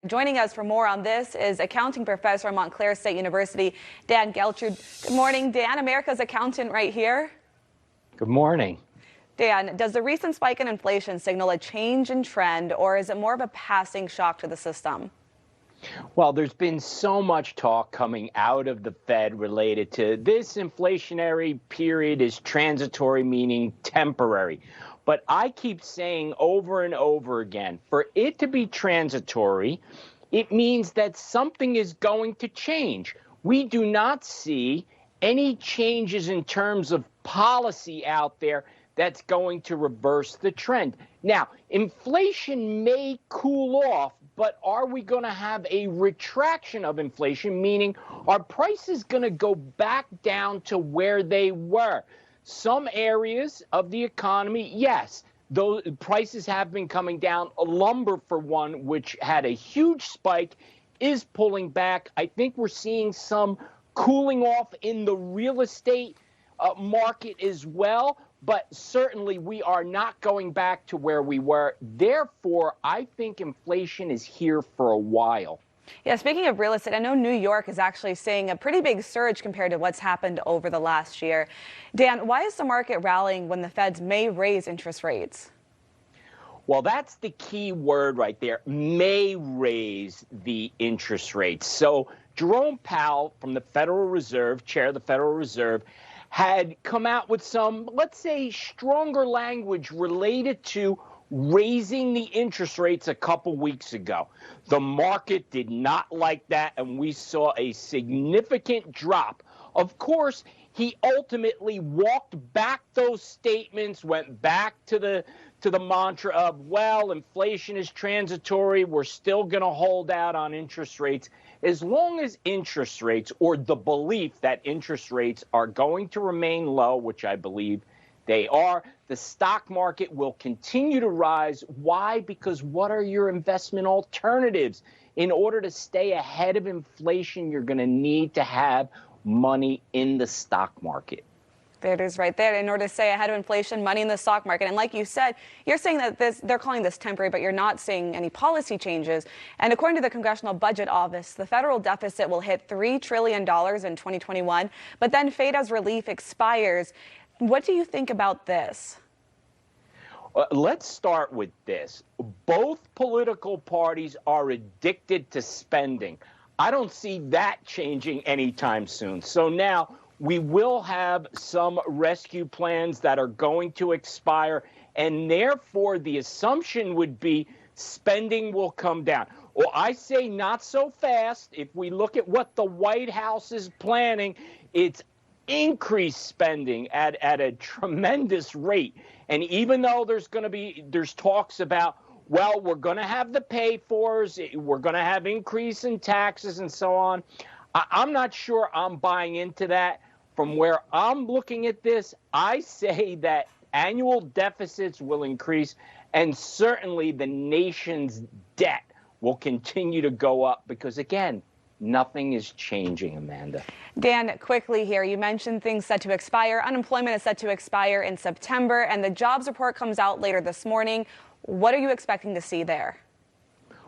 Joining us for more on this is accounting professor at Montclair State University, Dan Geltrude. Good morning, Dan. America's accountant right here. Good morning. Dan, does the recent spike in inflation signal a change in trend, or is it more of a passing shock to the system? Well, there's been so much talk coming out of the Fed related to this inflationary period is transitory, meaning temporary. But I keep saying over and over again, for it to be transitory, it means that something is going to change. We do not see any changes in terms of policy out there that's going to reverse the trend. Now, inflation may cool off, but are we going to have a retraction of inflation, meaning are prices going to go back down to where they were? Some areas of the economy, yes, those prices have been coming down. Lumber, for one, which had a huge spike, is pulling back. I think we're seeing some cooling off in the real estate market as well. But certainly we are not going back to where we were. Therefore, I think inflation is here for a while. Yeah, speaking of real estate, I know New York is actually seeing a pretty big surge compared to what's happened over the last year. Dan, why is the market rallying when the Feds may raise interest rates? Well, that's the key word right there, may raise the interest rates. So Jerome Powell from the Federal Reserve, chair of the Federal Reserve, had come out with some, let's say, stronger language related to raising the interest rates a couple weeks ago. The market did not like that, and we saw a significant drop. Of course, he ultimately walked back those statements, went back to the mantra of, well, inflation is transitory, we're still going to hold out on interest rates. As long as interest rates, or the belief that interest rates are going to remain low, which I believe they are, the stock market will continue to rise. Why? Because what are your investment alternatives? In order to stay ahead of inflation, you're going to need to have money in the stock market. There it is right there. In order to stay ahead of inflation, money in the stock market. And like you said, you're saying that they're calling this temporary, but you're not seeing any policy changes. And according to the Congressional Budget Office, the federal deficit will hit $3 trillion in 2021, but then fade as relief expires. What do you think about this? Let's start with this. Both political parties are addicted to spending. I don't see that changing anytime soon. So now we will have some rescue plans that are going to expire, and therefore the assumption would be spending will come down. Well, I say not so fast. If we look at what the White House is planning, it's increased spending at a tremendous rate. And even though there's talks about, well, we're going to have the pay-fors, we're going to have increase in taxes and so on, I'm not sure I'm buying into that. From where I'm looking at this, I say that annual deficits will increase, and certainly the nation's debt will continue to go up because, again, nothing is changing, Amanda. Dan, quickly here, you mentioned things set to expire. Unemployment is set to expire in September, and the jobs report comes out later this morning. What are you expecting to see there?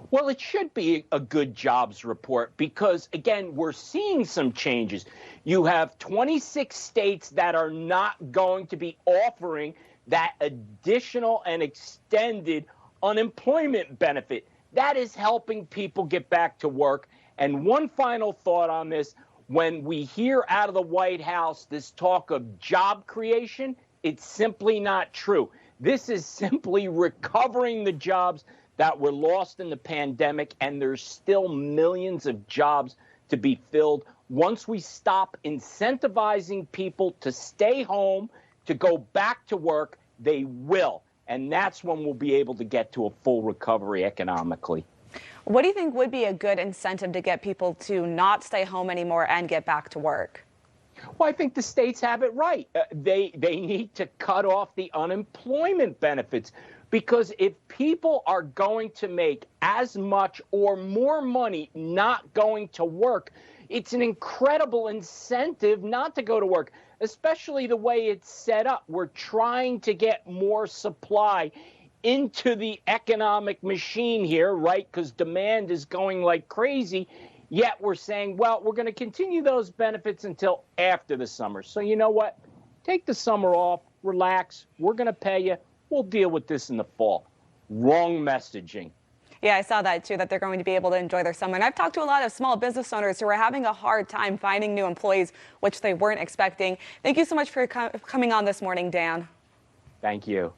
Well, it should be a good jobs report because, again, we're seeing some changes. You have 26 states that are not going to be offering that additional and extended unemployment benefit. That is helping people get back to work. And one final thought on this, when we hear out of the White House this talk of job creation, it's simply not true. This is simply recovering the jobs that were lost in the pandemic, and there's still millions of jobs to be filled. Once we stop incentivizing people to stay home, to go back to work, they will. And that's when we'll be able to get to a full recovery economically. What do you think would be a good incentive to get people to not stay home anymore and get back to work? Well, I think the states have it right. They need to cut off the unemployment benefits, because if people are going to make as much or more money not going to work, it's an incredible incentive not to go to work, especially the way it's set up. We're trying to get more supply into the economic machine here, right? Because demand is going like crazy. Yet we're saying, well, we're going to continue those benefits until after the summer. So you know what? Take the summer off, relax. We're going to pay you. We'll deal with this in the fall. Wrong messaging. Yeah, I saw that too, that they're going to be able to enjoy their summer. And I've talked to a lot of small business owners who are having a hard time finding new employees, which they weren't expecting. Thank you so much for coming on this morning, Dan. Thank you.